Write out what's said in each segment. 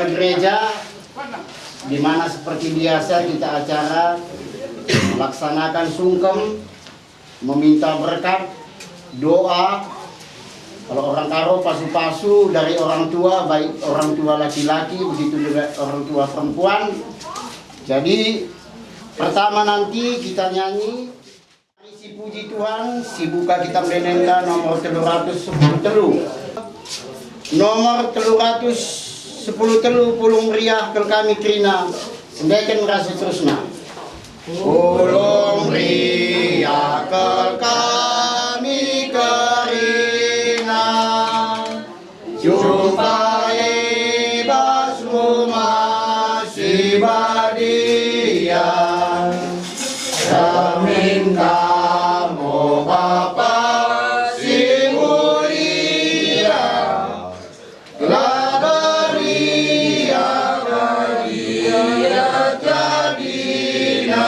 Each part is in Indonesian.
gereja, di mana seperti biasa kita acara melaksanakan sungkem, meminta berkat, doa. Kalau orang Karo pasu-pasu dari orang tua, baik orang tua laki-laki, begitu juga orang tua perempuan. Jadi pertama nanti kita nyanyi si puji Tuhan, si buka kitab Denenda nomor 310 telu. Nomor 310 telu pulung meriah kel kami krina sendeken rasa terusna. Pulung meriah kel kami krina jumpai basmu masih badia. Amin kamu Bapa si mulia, labaria bahagia jadina,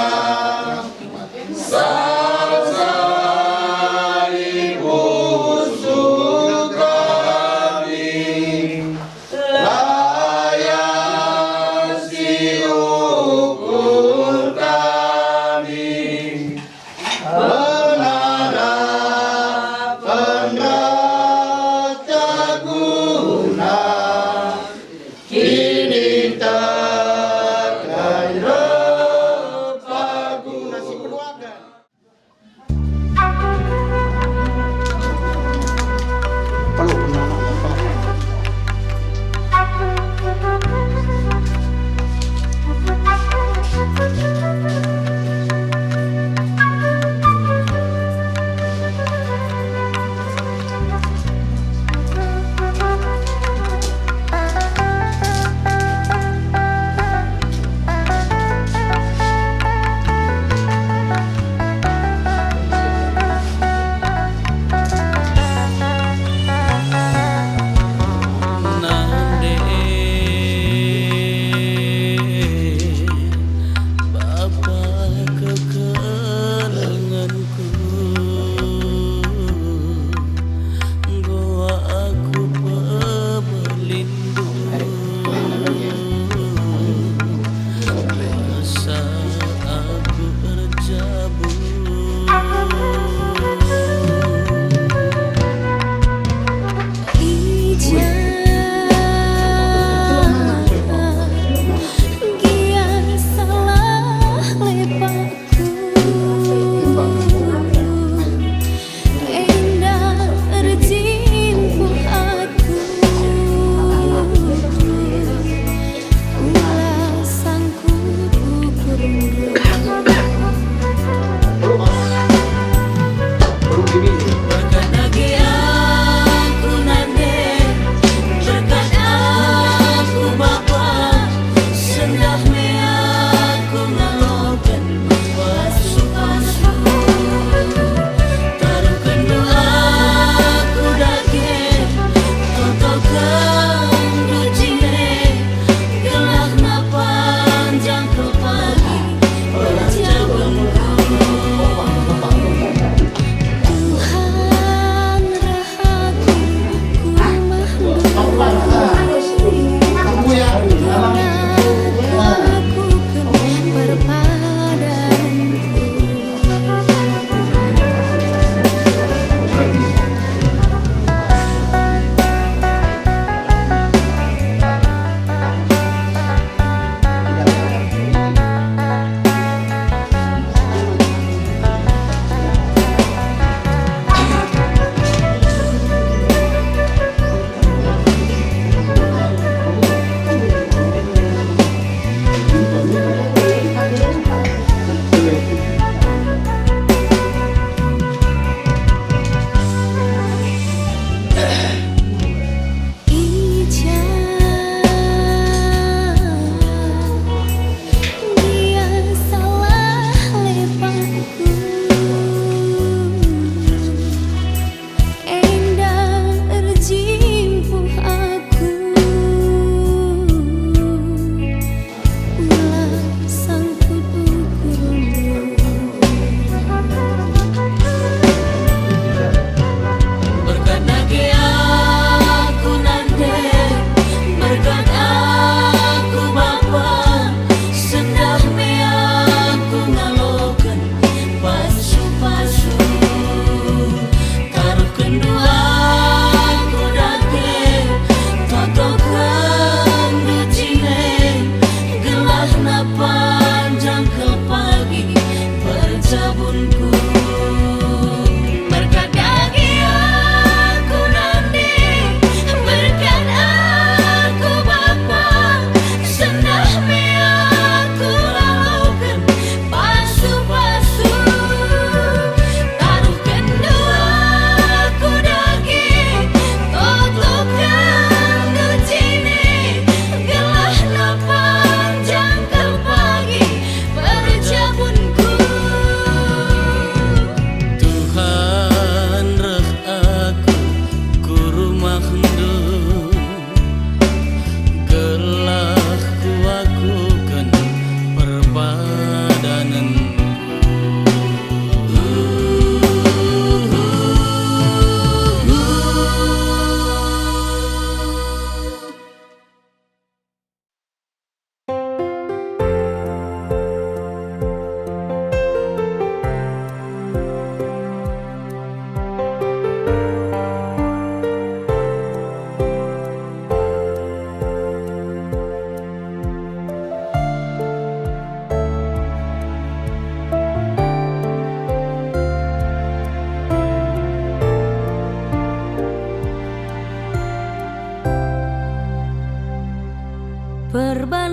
salsa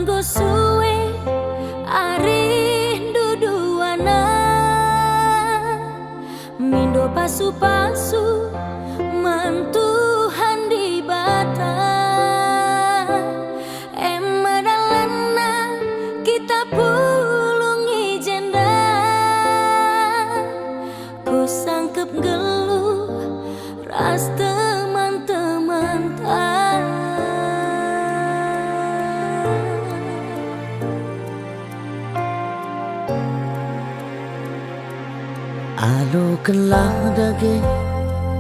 nggo suwe ari duduana mindo pasu-pasu mantuhan di bata emadalana kita pulungi jenda ku sangkep geluh ras teman-teman Alo kelah dage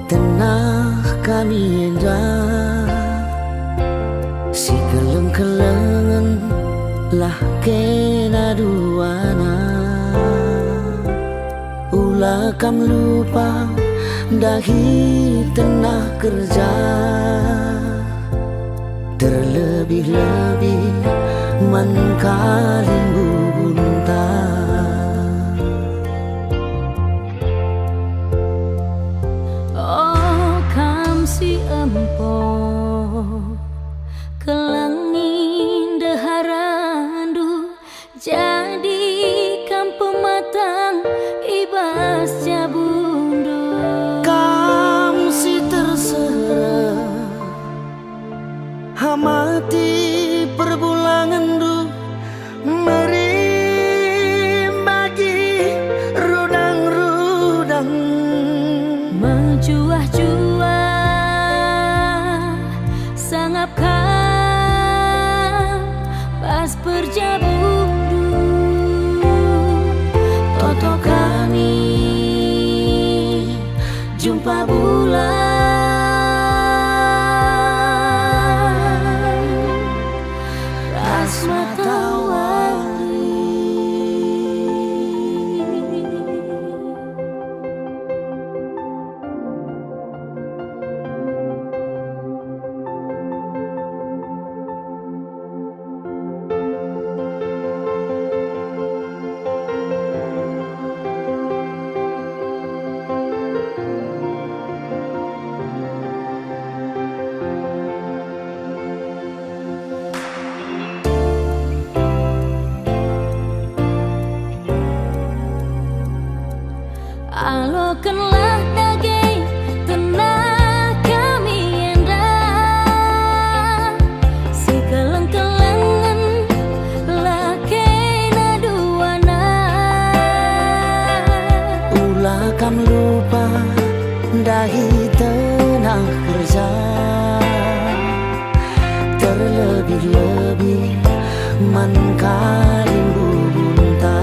tenah kami endah si keleng-kelengan lah kena duana ulah kam lupa dahi tenah kerja terlebih-lebih man kalin bubunta si empo kelangin deharandu jadi kampung matang ibas jabundu kam si terserah hamati perbulangan du merim bagi rudang-rudang menjuah-juah sangapkan pas perjabundu toto kami jumpa bulan ras matahari alokanlah dage tenah kami endah si keleng-kelengan lakena duana ulah kam lupa dahi tenah kerja terlebih-lebih man kalin bubunta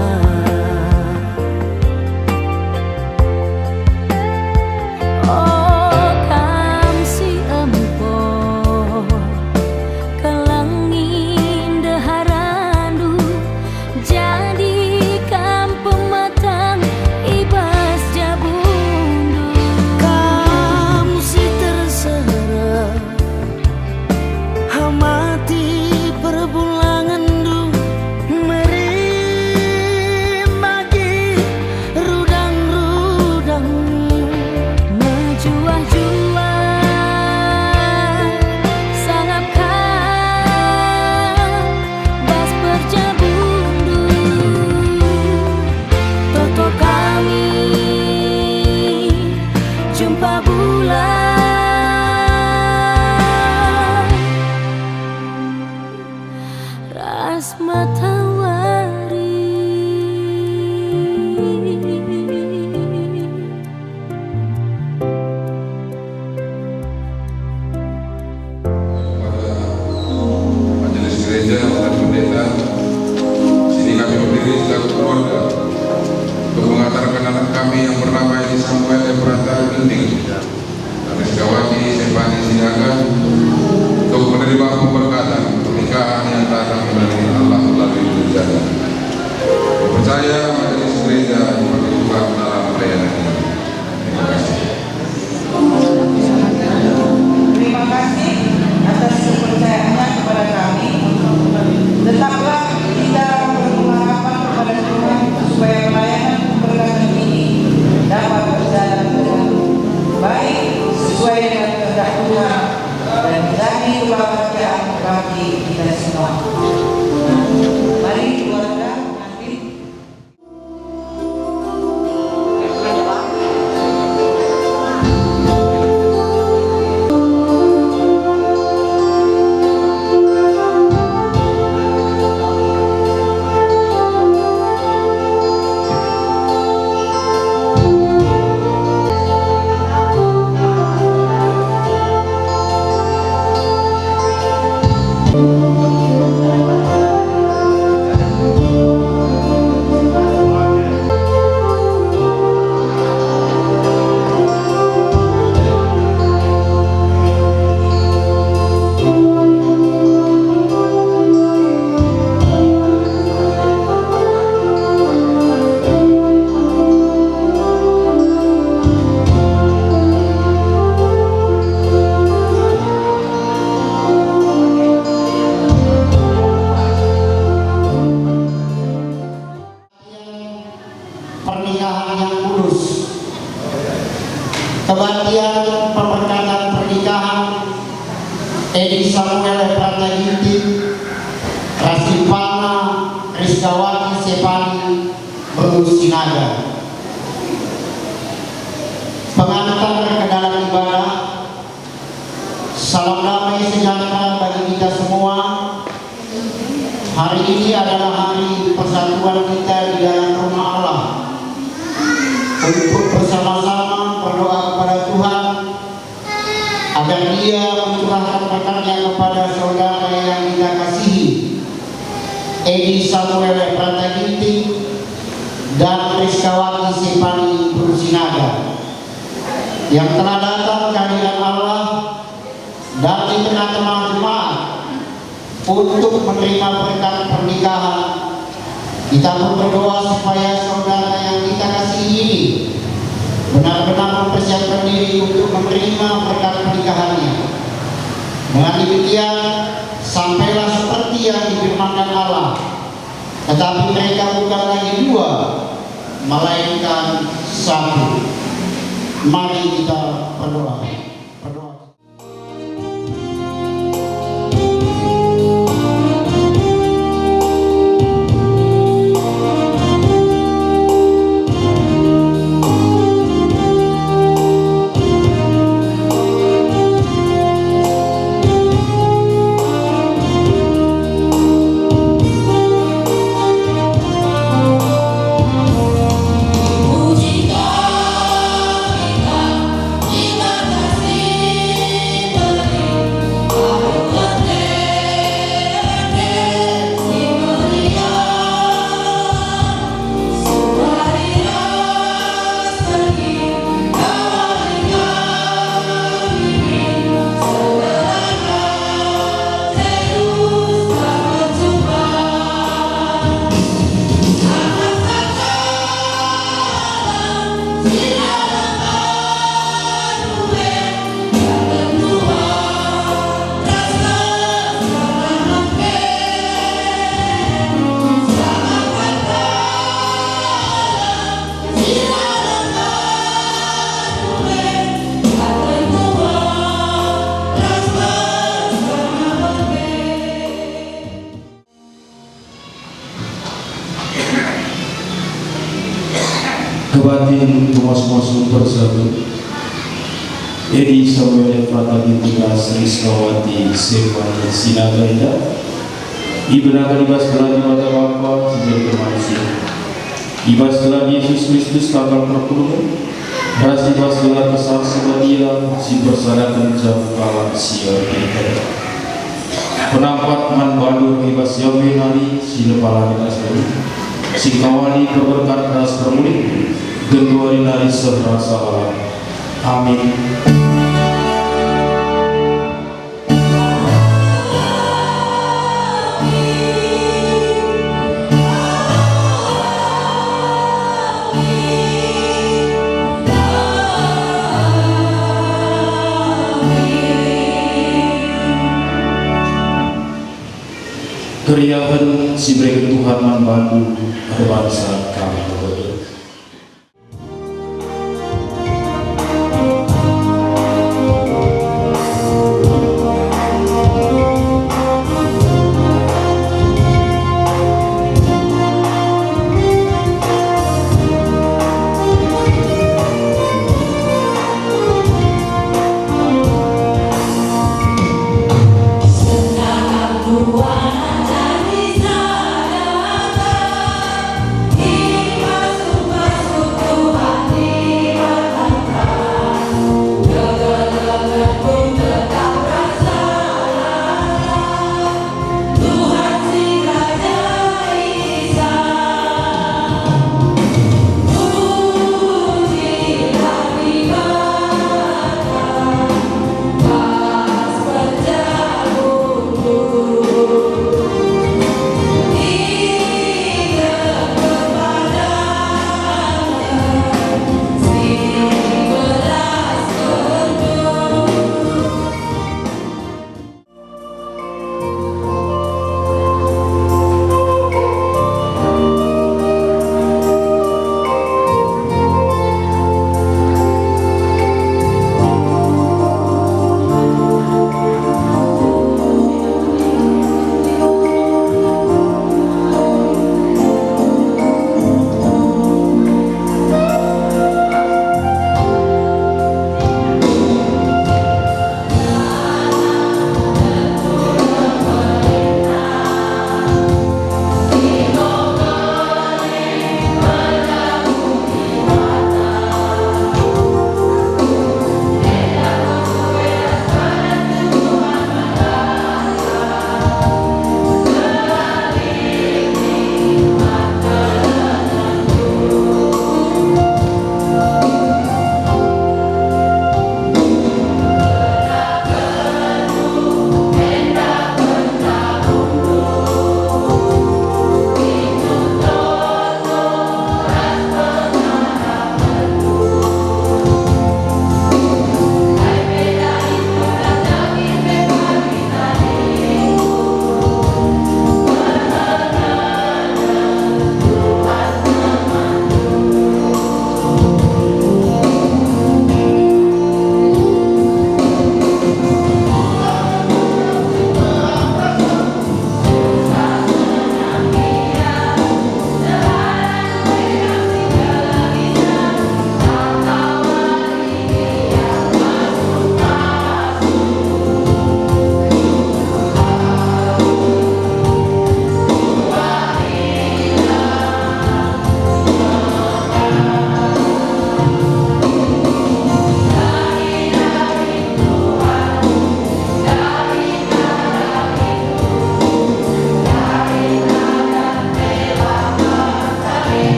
jumpa bulan ras matahari Majelis gereja dan pendeta, sini kami berdiri selaku keluarga untuk mengantarkan anak kami yang bernama Edi Samuel Ebrata Ginting dan Rizkawati Sepani Sinaga untuk menerima pemberkatan pernikahan yang datang dari Allah melalui gereja. Percaya majelis gereja dipakai Tuhan dalam pelayanan ini. Terima kasih. Terima kasih atas kepercayaannya kepada kami. Tetaplah kita berpengharapan kepada Tuhan supaya pelayanan pemberkatan ini Kebaktian pemberkatan pernikahan Edi Samuel Eprata Ginting, Rasimpana Rizkawati Sepani Berus Sinaga. Pengantar ke dalam ibadah. Salam damai sejahtera bagi kita semua. Hari ini adalah hari persatuan kita di dalam rumah Allah untuk bersama-sama berdoa kepada Tuhan agar Dia mencurahkan berkatnya kepada saudara yang kita kasihi, Edi Samuel Eprata Ginting dan Rizkawati Sepani Berusinaga, yang telah datang kehadiran Allah dan di tengah-tengah jemaat untuk menerima berkat pernikahan. Kita pun berdoa supaya saudara yang kita kasihi ini benar-benar mempersiapkan diri untuk menerima berkat pernikahannya. Dengan demikian, sampailah seperti yang difirmankan Allah, tetapi mereka bukan lagi dua, melainkan satu. Mari kita berdoa. Kebatin Tumas bersatu Edi Samuel Eprata Ginting Rizkawati Sepani Sinaga Ibenakan ibas telah mata Bapa sejak manusia, ibas telah Yesus Kristus kakal perpuluhan, ras ibas telah kesaksian Dia si persyaratan jauh kalah siar kita. Penampat man badur ibas Yahweh nari si lepala kita sendiri, si kawali berberkat ras permulik, genduari nari serasa Allah. Amin. Keriahan si beri Tuhan membantu bangsa kami berdua. Iba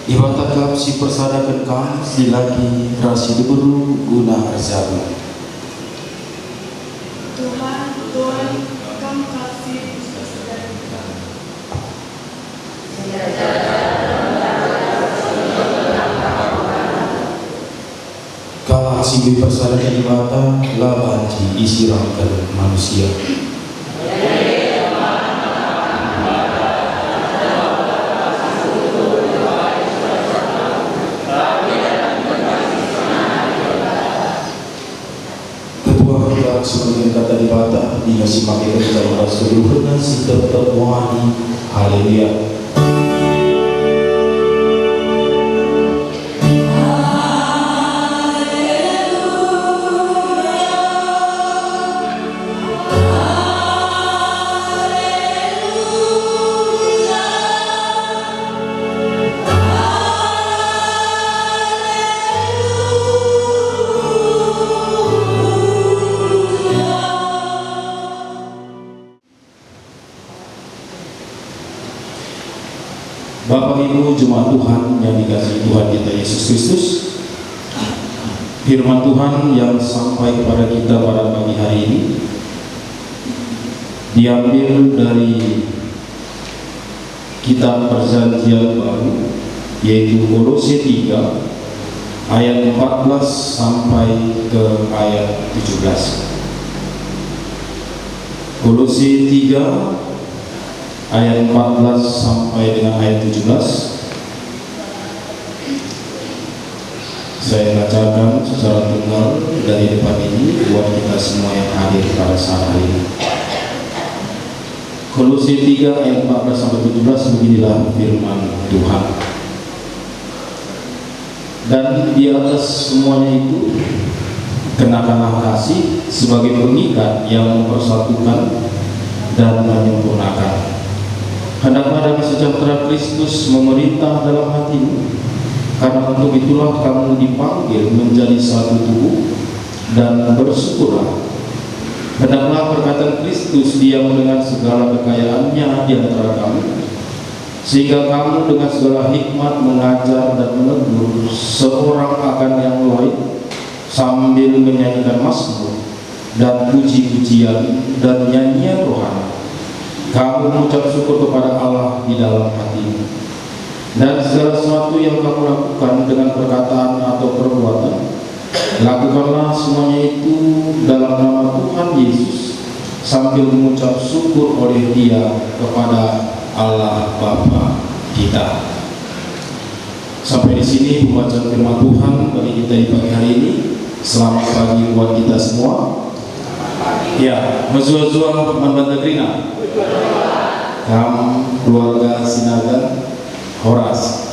Ibatakam si persadakan kam si lagi rasi diburu guna arjabu. Tuhan, Kam kasih Kala si persadakan ibata labanci isi rangkal manusia. Sebagian kata dibata dikasih pakai kerja seluruh nasi tetap wani. Haleluya. Bapak Ibu jemaat Tuhan yang dikasihi Tuhan kita Yesus Kristus, firman Tuhan yang sampai kepada kita pada pagi hari ini diambil dari kitab Perjanjian Baru, yaitu Kolose 3 ayat 14 sampai ke ayat 17. Kolose 3 ayat 14 sampai dengan ayat 17. Saya bacakan secara tunggal dari depan ini buat kita semua yang hadir pada saat hari ini. Kolose 3 ayat 14 sampai 17, beginilah firman Tuhan. Dan di atas semuanya itu kenakanlah kasih sebagai pengikat yang mempersatukan dan menyempurnakan. Hendaklah damai sejahtera Kristus memerintah dalam hatimu, karena untuk itulah kamu dipanggil menjadi satu tubuh, dan bersyukurlah. Hendaklah perkataan Kristus diam dengan segala kekayaannya di antara kamu, sehingga kamu dengan segala hikmat mengajar dan menegur seorang akan yang lain, sambil menyanyikan mazmur dan puji-pujian dan nyanyian rohani. Kamu mengucap syukur kepada Allah di dalam hatimu, dan segala sesuatu yang kamu lakukan dengan perkataan atau perbuatan, lakukanlah semuanya itu dalam nama Tuhan Yesus, sambil mengucap syukur oleh Dia kepada Allah Bapa kita. Sampai di sini pembacaan firman Tuhan bagi kita di pagi hari ini. Selamat pagi buat kita semua. Ya, mazua-zua manbandagrina. Keluarga Sinaga Horas.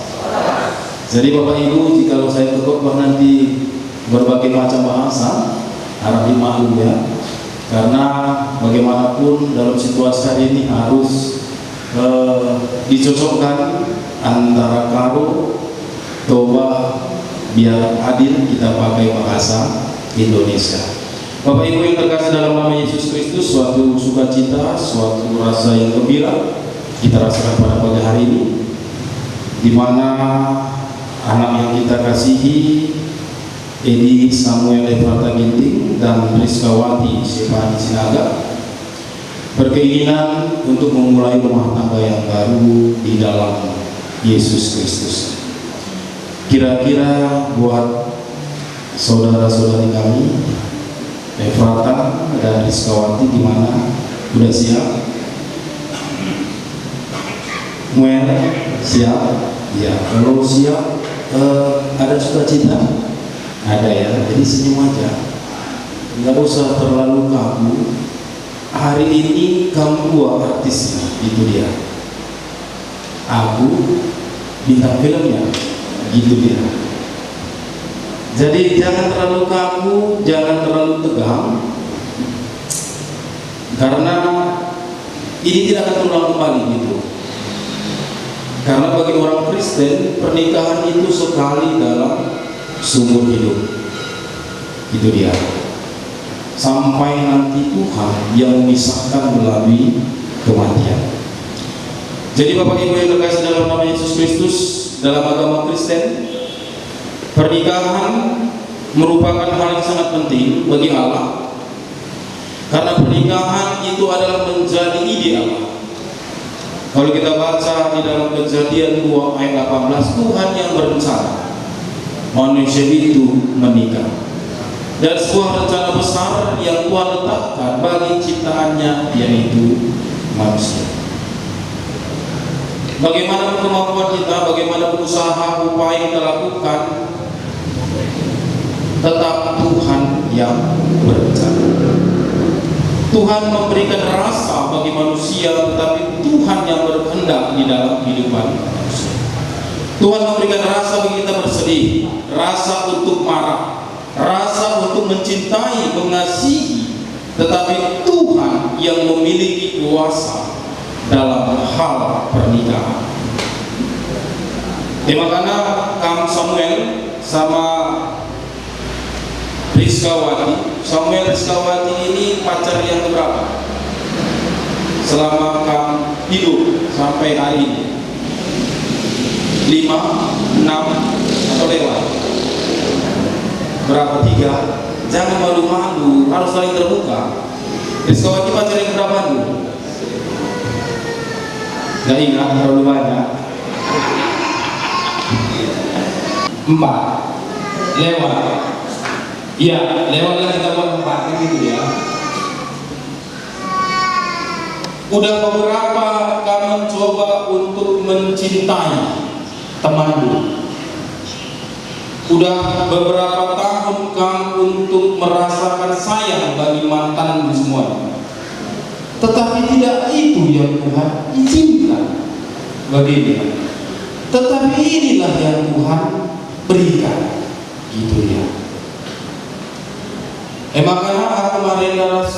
Jadi Bapak Ibu, jika saya berkhotbah nanti berbagai macam bahasa, harap dimaklum ya, karena bagaimanapun dalam situasi hari ini harus dicocokkan antara karo, toba, biar adil kita pakai bahasa Indonesia. Bapak Ibu yang terkasih dalam nama Yesus Kristus, suatu sukacita, suatu rasa yang gembira kita rasakan pada pagi hari ini, di mana anak yang kita kasihi, Edi Samuel Efrata Ginting dan Rizkawati Sepani Sinaga, berkeinginan untuk memulai rumah tangga yang baru di dalam Yesus Kristus. Kira-kira buat saudara-saudari kami Efrata dan Rizkawati gimana? Udah siap? Muel siap? Ya, kalau siap ada sukacita? Ada ya, jadi senyum aja, nggak usah terlalu kaku. Hari ini kamu dua artisnya, itu dia. Aku bintang filmnya, gitu dia. Jadi jangan terlalu kaku, jangan terlalu tegang, karena ini tidak akan terulang kembali gitu. Karena bagi orang Kristen, pernikahan itu sekali dalam seumur hidup, itu dia. Sampai nanti Tuhan yang memisahkan melalui kematian. Jadi Bapak Ibu yang terkasih dalam nama Yesus Kristus, dalam agama Kristen, pernikahan merupakan hal yang sangat penting bagi Allah, karena pernikahan itu adalah menjadi ide Allah. Kalau kita baca di dalam Kejadian 2 ayat 18, Tuhan yang berencana manusia itu menikah, dan sebuah rencana besar yang Tuhan letakkan bagi ciptaannya, yaitu manusia. Bagaimana kemampuan kita, bagaimana usaha, upaya kita lakukan, tetap Tuhan yang berencana. Tuhan memberikan rasa bagi manusia, tetapi Tuhan yang berkehendak di dalam kehidupan manusia. Tuhan memberikan rasa bagi kita bersedih, rasa untuk marah, rasa untuk mencintai, mengasihi, tetapi Tuhan yang memiliki kuasa dalam hal pernikahan. Makanya Kang Samuel sama Rizkawati, Samuel Rizkawati ini pacar yang keberapa? Selama Kang hidup sampai hari ini 5, 6 atau lewat? Berapa? 3? Jangan malu-malu, harus saling terbuka. Rizkawati pacar yang berapa dulu? Gak ingat, terlalu banyak. 4 lewat. Iya, lewatlah kita buat 4 gitu ya. Udah beberapa kamu mencoba untuk mencintai temanmu. Udah beberapa tahun kamu untuk merasakan sayang bagi mantanmu semua. Tetapi tidak itu yang Tuhan izinkan baginya. Tetapi inilah yang Tuhan berikan, gitu ya. Makanya aku Marianas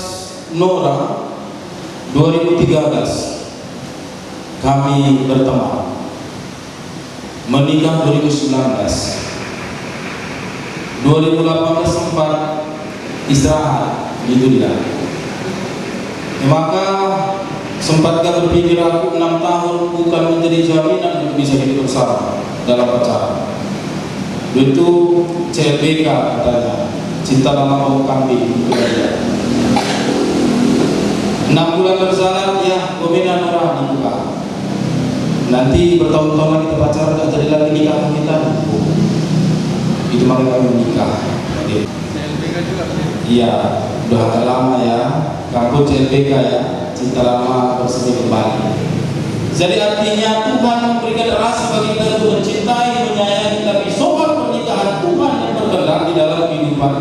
Nora 2013 kami berteman, menikah 2019. 2018 sempat istirahat, gitu dia. Maka sempat gak berpikir aku 6 tahun bukan menjadi jaminan untuk bisa hidup bersama dalam pacaran. Itu CLBK katanya, cinta dalam bau kambing. 6 bulan berjalan, ya perbedaan orang dibuka. Nanti bertahun-tahun lagi kita pacaran, gak jadi lagi nikah kita. Itu makanya kami menikah. Iya, udah agak lama ya. Kampus CLBK ya, cinta lama bersemi kembali. Jadi artinya Tuhan memberikan rasa bagi kita untuk mencintai, menyayangi, tapi soal pernikahan Tuhan yang berkehendak di dalam kehidupan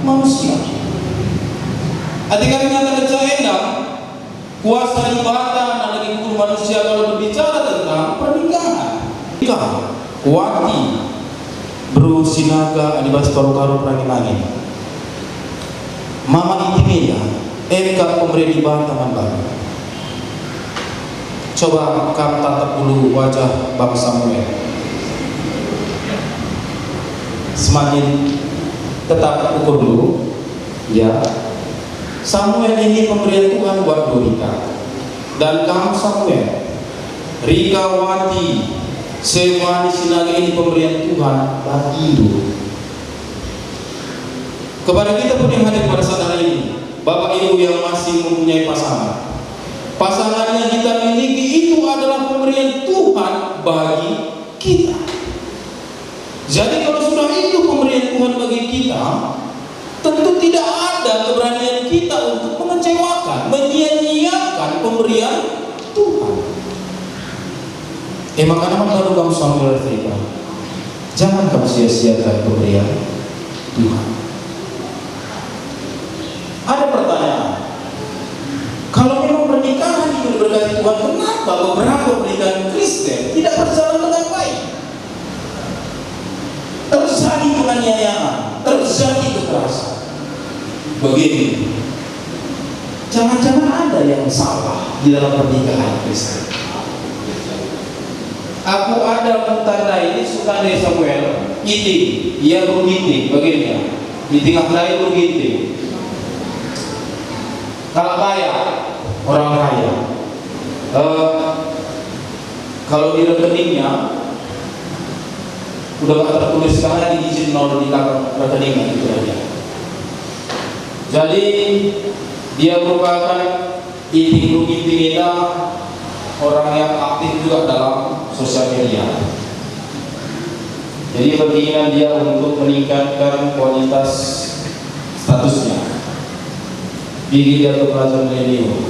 manusia. Ketika kita endang, kuasa ibadah dan lagi guru manusia kalau berbicara tentang pernikahan. Nikah, Wati, Bro Sinaga, Adibas Karu-Karu Pranimangin, Mama Intimeya, Eka pemberi ibadah teman baru. Coba kamu tatap dulu wajah Bang Samuel. Semakin tetap ukur dulu, ya. Samuel ini pemberian Tuhan buat Dorika, dan kamu Samuel, Rika Wati, Semani Sinaga ini pemberian Tuhan bagi hidup. Kepada kita pun yang hadir pada saat hari ini, Bapak Ibu yang masih mempunyai pasangan, pasangan yang kita miliki itu adalah pemberian Tuhan bagi kita. Jadi kalau sudah itu pemberian Tuhan bagi kita, tentu tidak ada keberanian kita untuk mengecewakan, menyia-nyiakan pemberian Tuhan. Makanya baru kamu Samuel terima. Jangan kamu sia-siakan pemberian Tuhan. Ada pertanyaan, kalau memang pernikahan itu diberkati Tuhan, kenapa beberapa pernikahan Kristen tidak berjalan dengan baik? Terjadi penganiayaan, terjadi kekerasan. Begini, jangan-jangan ada yang salah di dalam pernikahan Kristen. Aku ada mentanda ini suka dari Samuel, giting, ia bergiting, begini ya, di tengah hari bergiting. Kalau kaya, orang kaya, kalau di rekeningnya udah gak tertulis karena izin nol di rekeningnya itu aja. Jadi dia merupakan inting orang yang aktif juga dalam sosial media. Jadi keinginan dia untuk meningkatkan kualitas statusnya. Pergi dia ke Plaza Millennium,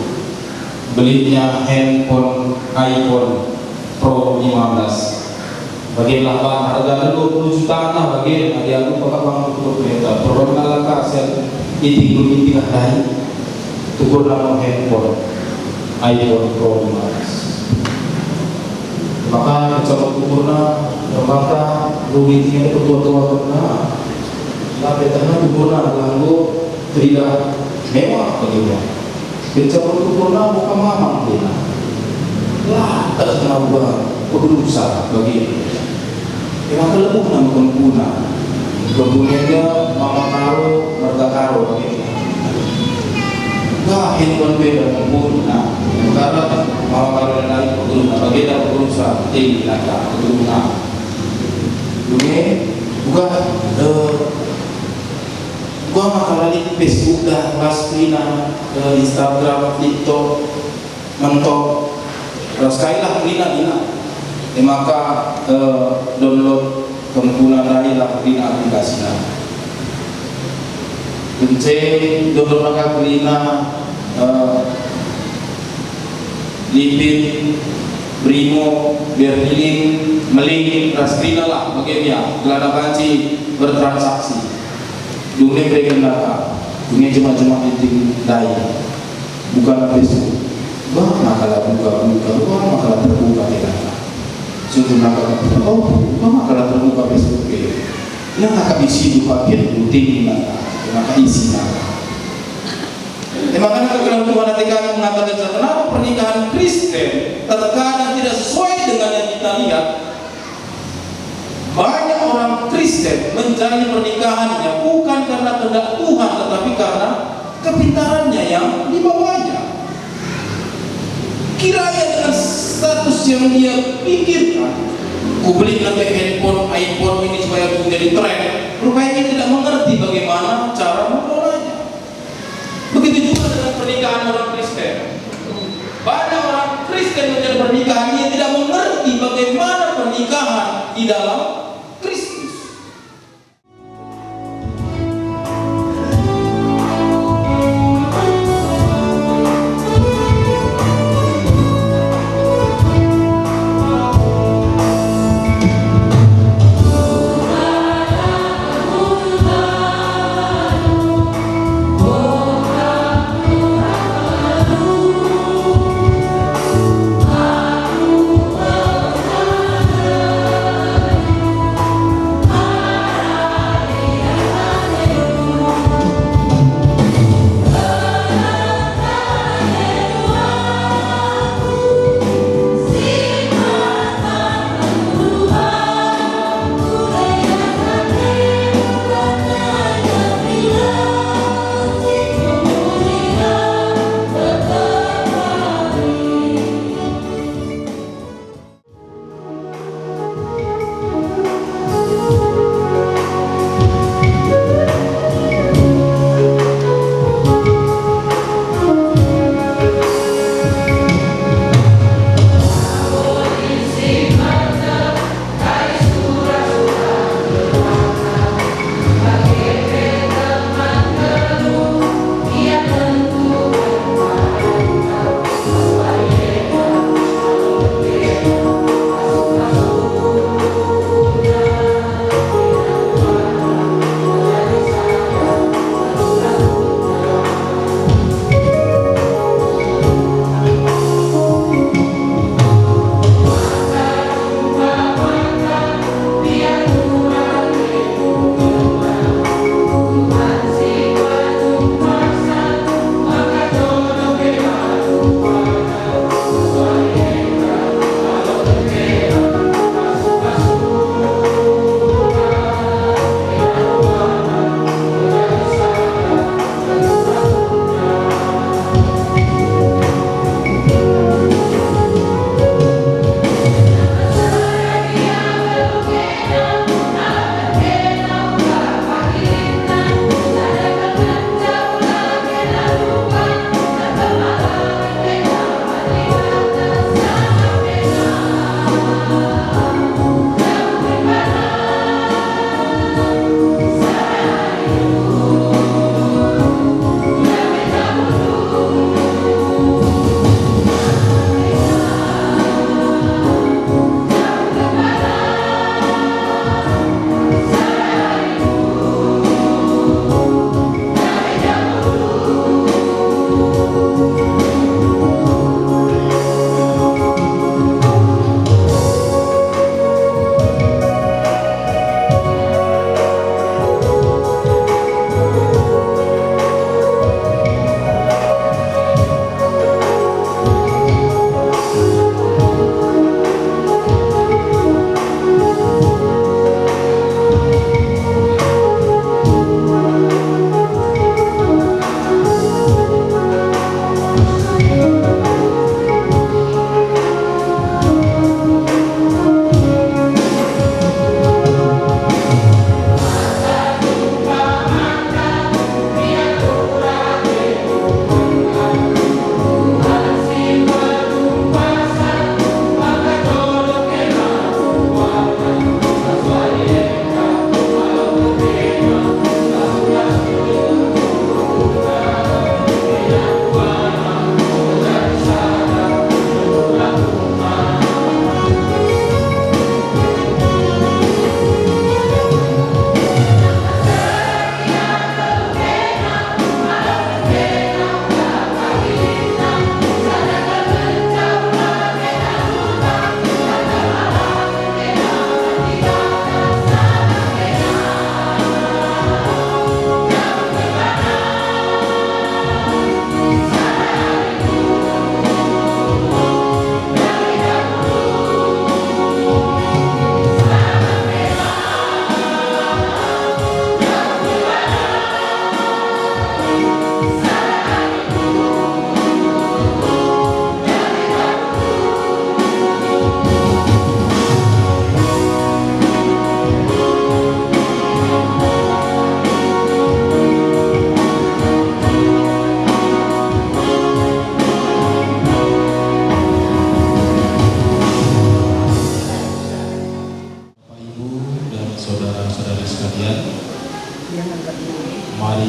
belinya handphone iPhone Pro 15. Bagianlah bang, harga 20 jutaan lah bagian. Dia aku pakai bang untuk kereta. Perbankan lah saya inting dari tukur nama handphone iPhone Pro 15. Maka kecoba tukurna, maka rugi tinggal ketua-tua karena tapi karena tukurna lalu tidak mewah begitu. Kecoba tukurna bukan mamang dia. Lah, tak kenal buat berusaha bagi. Memang kelebih nama kempuna. Kempunanya mama karo, mereka karo begitu. Wah, handphone beda kempuna. Karena mama karo dan lain kempuna. Bagaimana berusaha? Tidak kempuna. Ini bukan gua makalah di Facebook dah, Lasmina, Instagram, TikTok, mentok. Terus kailah Lina. Maka download kempuna dari Lina aplikasinya. Kencing download maka Lina Lipin, Brimo, Berlin, Meling, Raskrina lah bagaimana gelana banci bertransaksi. Dunia berikan data, dunia cuma inting daya, bukan Facebook. Wah, makalah buka, makalah terbuka tidak. Sungguh makalah makalah terbuka Facebook. Ini kakak isi buka biar tinggi maka isi makanya kalau Tuhan nanti kami mengatakan kenapa pernikahan Kristen terkadang tidak sesuai dengan yang kita lihat. Banyak orang Kristen menjalani pernikahannya bukan karena kehendak Tuhan, tetapi karena kepintarannya yang dibawanya. Kiranya dengan status yang dia pikirkan, ku beli nanti handphone iPhone ini supaya aku jadi tren, rupanya tidak mengerti bagaimana cara mengelolanya. Begitu juga dengan pernikahan orang Kristen. Banyak orang Kristen menjalani pernikahannya tidak mengerti bagaimana pernikahan di dalam Kristus.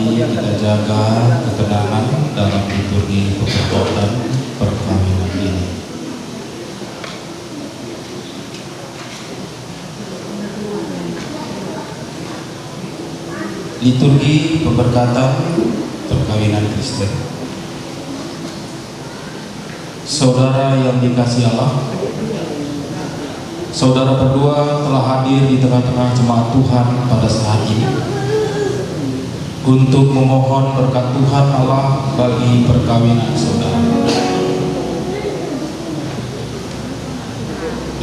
Mari kita jaga ketenangan dalam liturgi pemberkatan perkawinan ini. Liturgi pemberkatan perkawinan Kristen. Saudara yang dikasihi Allah, saudara berdua telah hadir di tengah-tengah jemaat Tuhan pada saat ini untuk memohon berkat Tuhan Allah bagi perkawinan saudara.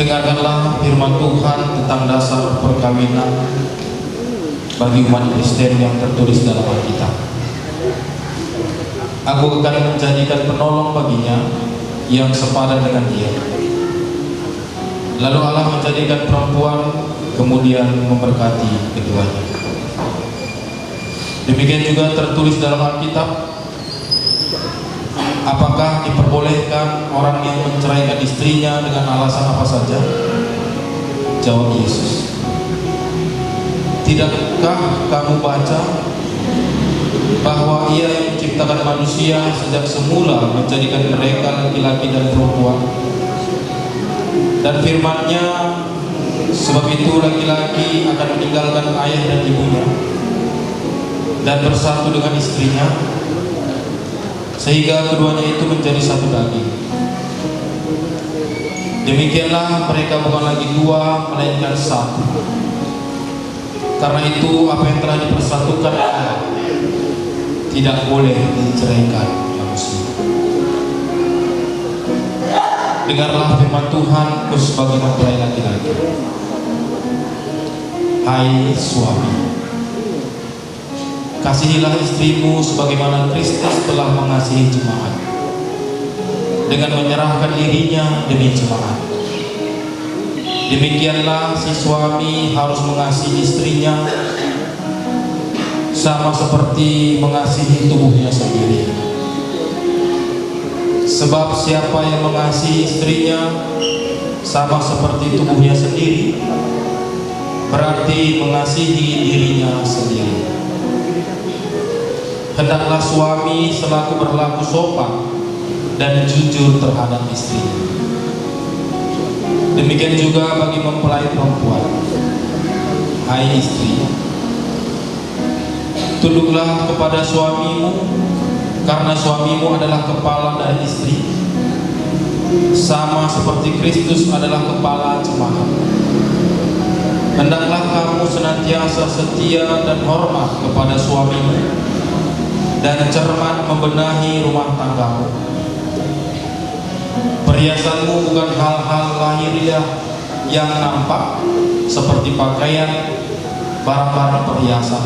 Dengarkanlah firman Tuhan tentang dasar perkawinan bagi umat Kristen yang tertulis dalam Alkitab. Aku akan menjadikan penolong baginya yang sepadan dengan dia. Lalu Allah menjadikan perempuan, kemudian memberkati keduanya. Demikian juga tertulis dalam Alkitab. Apakah diperbolehkan orang yang menceraikan istrinya dengan alasan apa saja? Jawab Yesus, tidakkah kamu baca bahwa Ia yang menciptakan manusia sejak semula menjadikan mereka laki-laki dan perempuan? Dan firman-Nya, sebab itu laki-laki akan meninggalkan ayah dan ibunya dan bersatu dengan istrinya, sehingga keduanya itu menjadi satu daging. Demikianlah mereka bukan lagi dua, melainkan satu. Karena itu apa yang telah dipersatukan Allah tidak boleh diceraikan manusia. Dengarlah firman Tuhan khusus bagi mempelai laki-laki. Hai suami, kasihilah istrimu sebagaimana Kristus telah mengasihi jemaat dengan menyerahkan dirinya demi jemaat. Demikianlah si suami harus mengasihi istrinya sama seperti mengasihi tubuhnya sendiri. Sebab siapa yang mengasihi istrinya sama seperti tubuhnya sendiri, berarti mengasihi dirinya sendiri. Hendaklah suami selaku berlaku sopan dan jujur terhadap istrinya. Demikian juga bagi mempelai perempuan. Hai istri, tunduklah kepada suamimu, karena suamimu adalah kepala dari istri, sama seperti Kristus adalah kepala jemaat. Hendaklah kamu senantiasa setia dan hormat kepada suamimu, dan cermat membenahi rumah tanggamu. Perhiasanmu bukan hal-hal lahiriah yang nampak seperti pakaian, barang-barang perhiasan,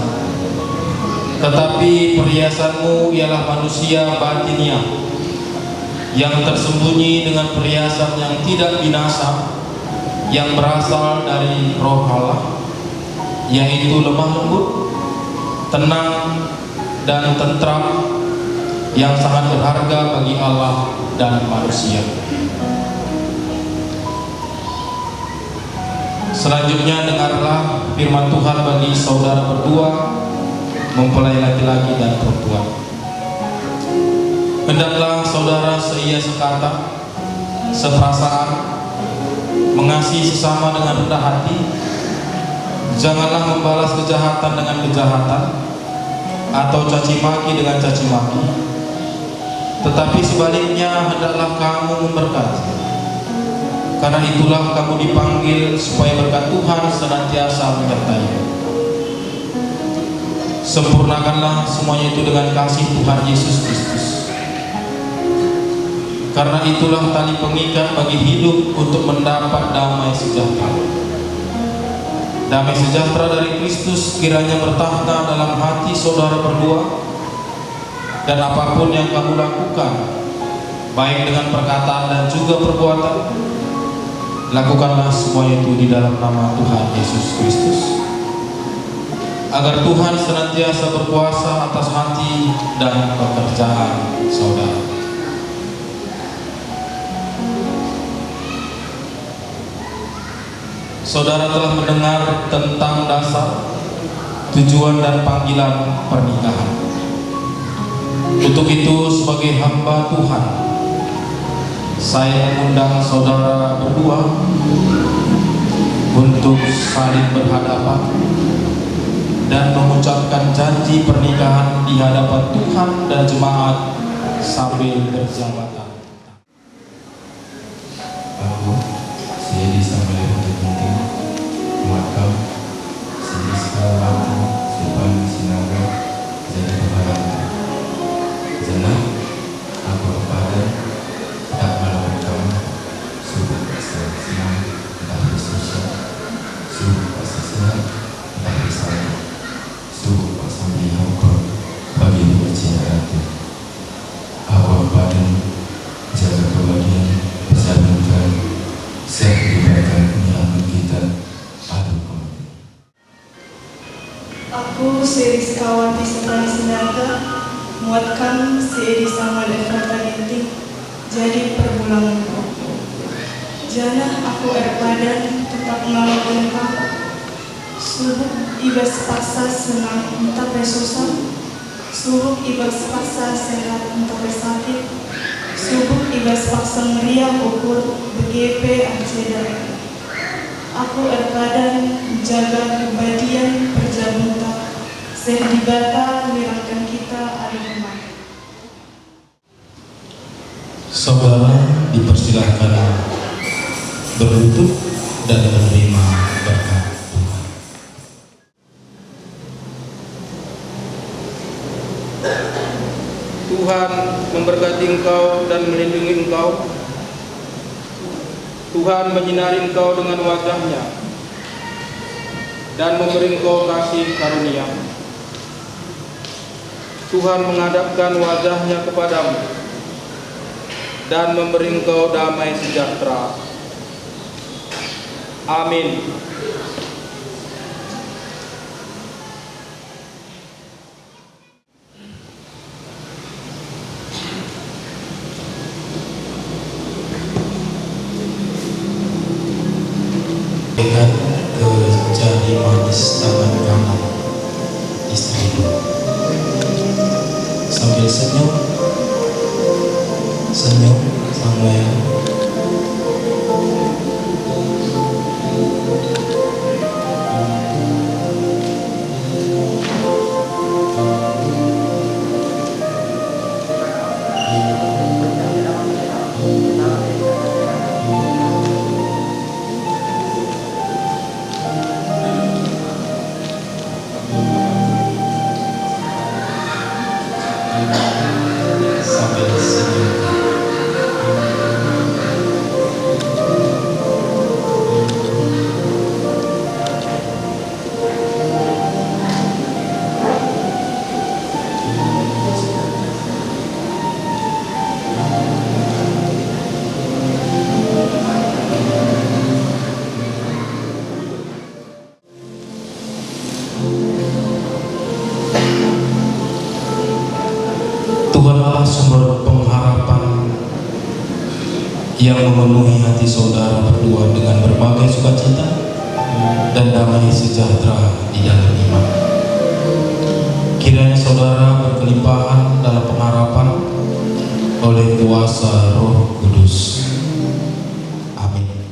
tetapi perhiasanmu ialah manusia batiniah yang tersembunyi dengan perhiasan yang tidak binasa, yang berasal dari Roh Allah, yaitu lemah lembut, tenang, dan tentram, yang sangat berharga bagi Allah dan manusia. Selanjutnya dengarlah firman Tuhan bagi saudara berdua, mempelai laki-laki dan perempuan. Hendaklah saudara seia sekata, seperasaan, mengasihi sesama dengan rendah hati. Janganlah membalas kejahatan dengan kejahatan, atau caci maki dengan caci maki, tetapi sebaliknya hendaklah kamu memberkati. Karena itulah kamu dipanggil supaya berkat Tuhan senantiasa menyertaimu. Sempurnakanlah semuanya itu dengan kasih Tuhan Yesus Kristus. Karena itulah tali pengikat bagi hidup untuk mendapat damai sejahtera. Damai sejahtera dari Kristus kiranya bertahta dalam hati saudara berdua, dan apapun yang kamu lakukan, baik dengan perkataan dan juga perbuatan, lakukanlah semua itu di dalam nama Tuhan Yesus Kristus, agar Tuhan senantiasa berkuasa atas hati dan pekerjaan saudara. Saudara telah mendengar tentang dasar, tujuan dan panggilan pernikahan. Untuk itu sebagai hamba Tuhan, saya mengundang saudara berdua untuk saling berhadapan dan mengucapkan janji pernikahan di hadapan Tuhan dan jemaat sambil berjabat tangan. Aku, Syedi Samuel Ginting, Muatkam, Syedi Sekawati, Sepan Sinaga, jadi berharap. Jenak, aku kepada tak melawan kamu, subuh pasal senang, tak bersusah, subuh pasal senang, tak bersalah, subuh pasal dihongkong, bagi bercinta hati. Aku kepada jaga kebahagiaan, persahabatan, sehat diberkan menyelamatkan kita. Aduh kamu. Aku Syedi Sekawati Sepan Sinaga, muatkan Syedi Samuel Efrata Ginting jadi perbulanganku. Janah aku erpadan tetap melawan kau. Subuh ibas paksa senang entah susah. Subuh ibas paksa sehat entah sakit. Subuh ibas paksa meriah ukur BGP Aceda. Aku erpadan jaga kebadian perjamuta. Sehdibata mirangkan kita alimah. Saudara dipersilahkan berlutut dan menerima berkat Tuhan. Tuhan memberkati engkau dan melindungi engkau. Tuhan menyinari engkau dengan wajah-Nya dan memberi engkau kasih karunia. Tuhan menghadapkan wajah-Nya kepadamu dan memberi engkau damai sejahtera. Amin. Lihat ke jari manis tangan kanan istrimu sambil senyum Samuel. Sambil senyum. Tuhanlah sumber pengharapan yang memenuhi hati saudara berdua dengan berbagai sukacita dan damai sejahtera di dalam iman. Kiranya saudara berkelimpahan dalam pengharapan oleh kuasa Roh Kudus. Amin. Ku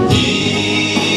Di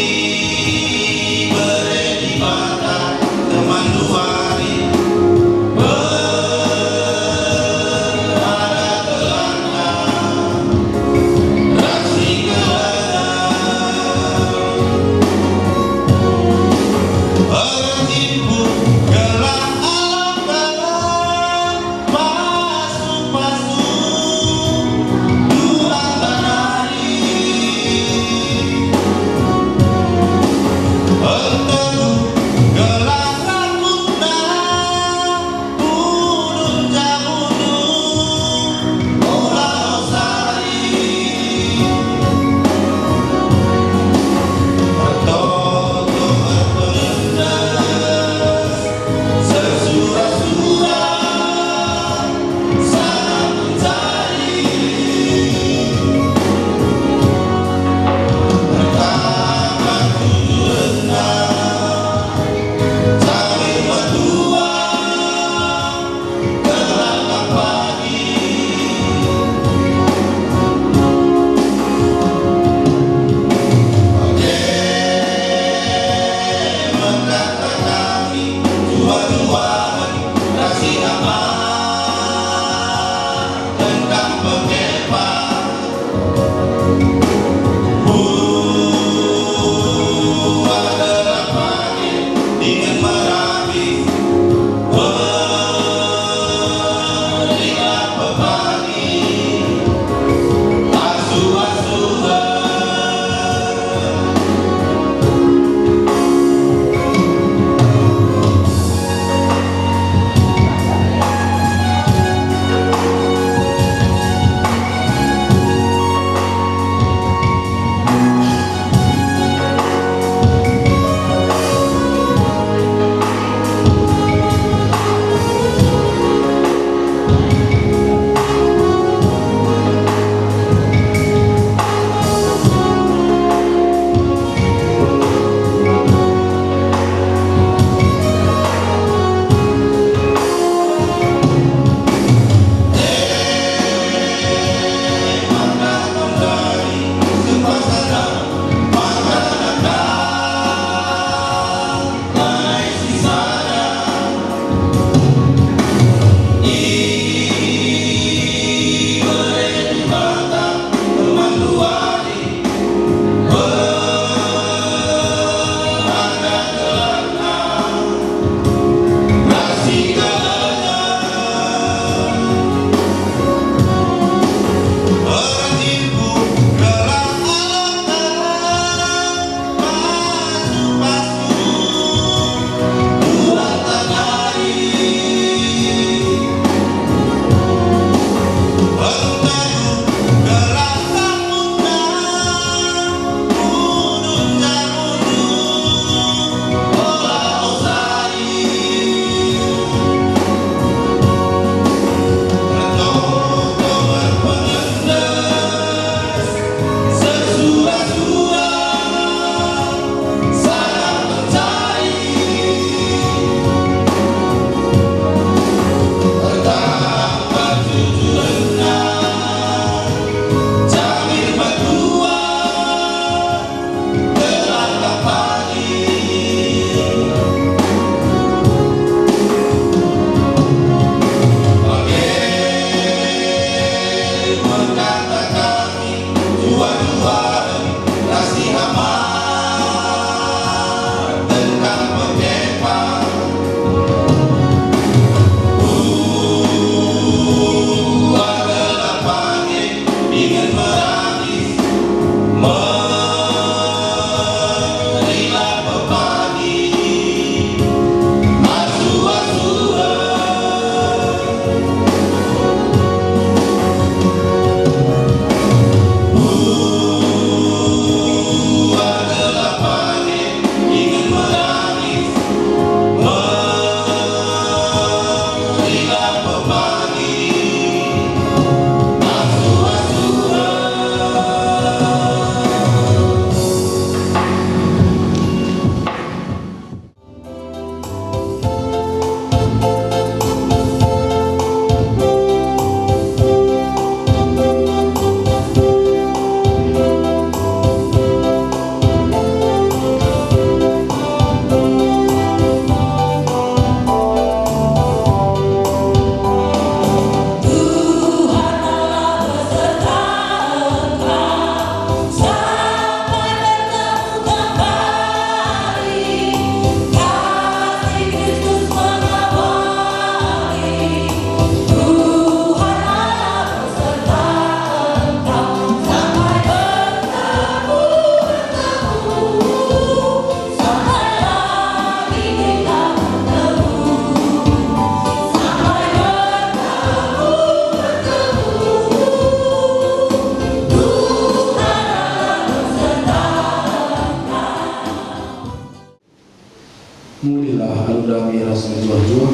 lah aludami ras menjual-jual.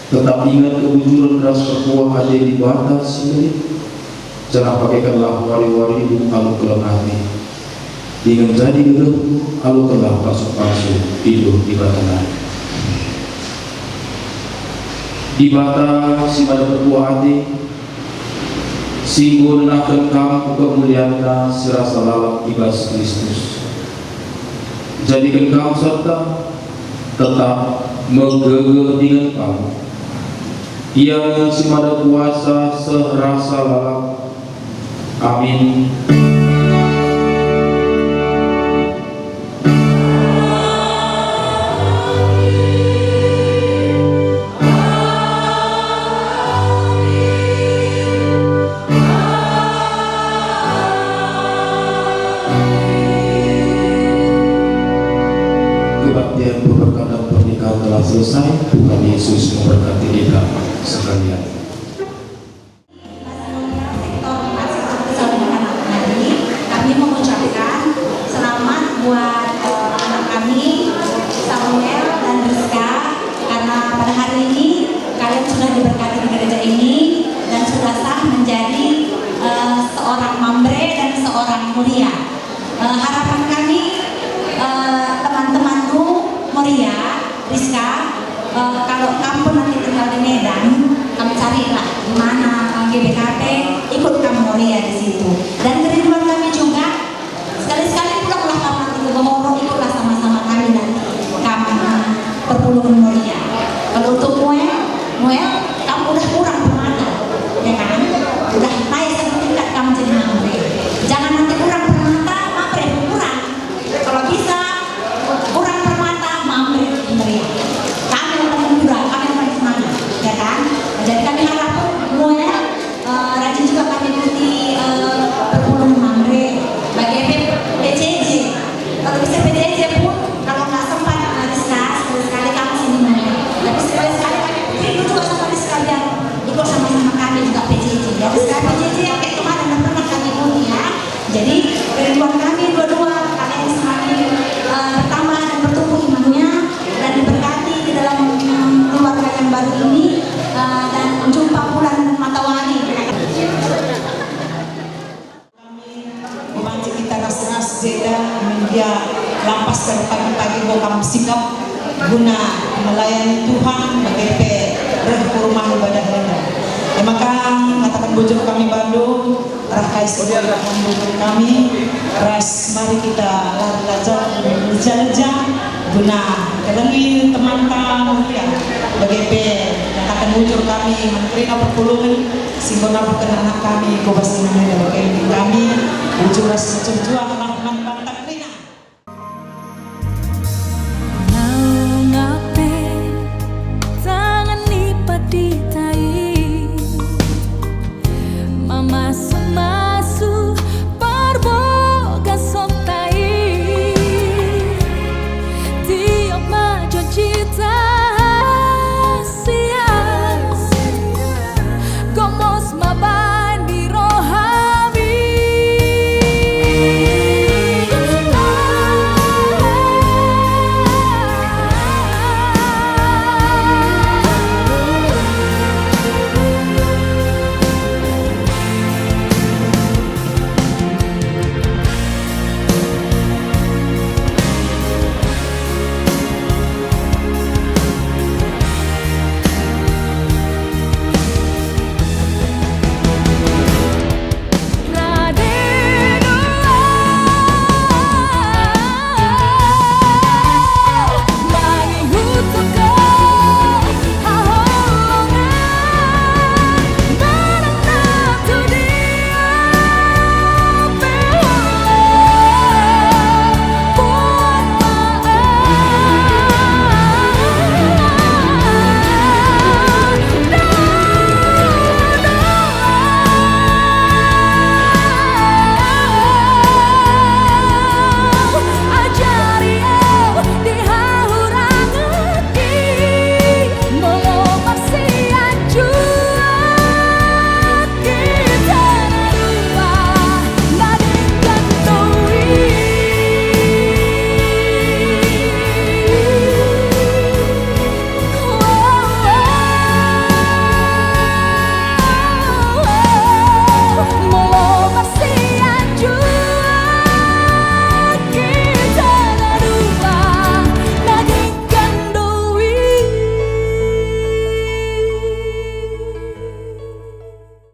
Tetap ingat kebujuran ras perkuah ada di batas ini. Jangan pakaikanlah wari-wari alu kelengahnya. Dengan jadi gelap alu kelah palsu-palsu hidup di batanan. Di bata si pada perkuah hati singgo nenakan kamu kemuliaan serasa lalak ibas Kristus. Jadikan kamu serta tetap menggegeh dengan kamu. Ia si pada kuasa serasa lalak. Amin. Kebaktian berkat dan pernikahan telah selesai. Tuhan Yesus memberkati kita sekalian. Kami mengucapkan selamat buat anak kami Samuel dan Rizka, karena pada hari ini kalian sudah diberkati di gereja ini dan sudah sah menjadi seorang mambre dan seorang mulia. Harapan kami teman-temanku Moria, Rizka, kalau kamu nanti tinggal di Medan, kamu carilah di mana GBKP, ikut kamu Moria di situ. Dan kerinduan kami juga, sekali-sekali pulanglah kamu nanti ke Gomoro, ikutlah sama-sama kami nanti kamu perpuluhan Moria. Kalau untuk Noel, kamu udah kurang permata, ya kan? Udah naik satu tingkat kamu jadi mamre. Jangan nanti kurang permata, mamre kurang. Kalau bisa kurang permata, mamre Moria. Kami akan juga, kami akan semangat, ya kan? Jadi kami harap Noel rajin juga kami ikuti perpuluhan mamre bagi PJJ. Kalau bisa PJJ pun, kalau nggak sempat sekali-sekali kamu sini Noel. Tapi sekali-sekali kami rindu juga sama sekalian ikut sama-sama kami juga PJJ. Ya, sekarang PJJ yang kayak kemarin dan pernah kami ikuti ya. Jadi kerinduan kami dua-dua kalian semakin bertambah dan bertumbuh imannya dan diberkati di dalam keluarga yang baru ini dan jumpa bulan matahari. Memanci kita ras-ras jeda media lapas dari pagi-pagi bokam sikap guna melayani Tuhan begitu rumah ibadah kita. Maka katakan bujur kami Bandung, rakai saudara bujur kami, ras mari kita lari-lari guna kelengi teman-teman ya begitu katakan bujur kami menteri perpuluhan singgung anak kami kobas ini kami bujur ras juang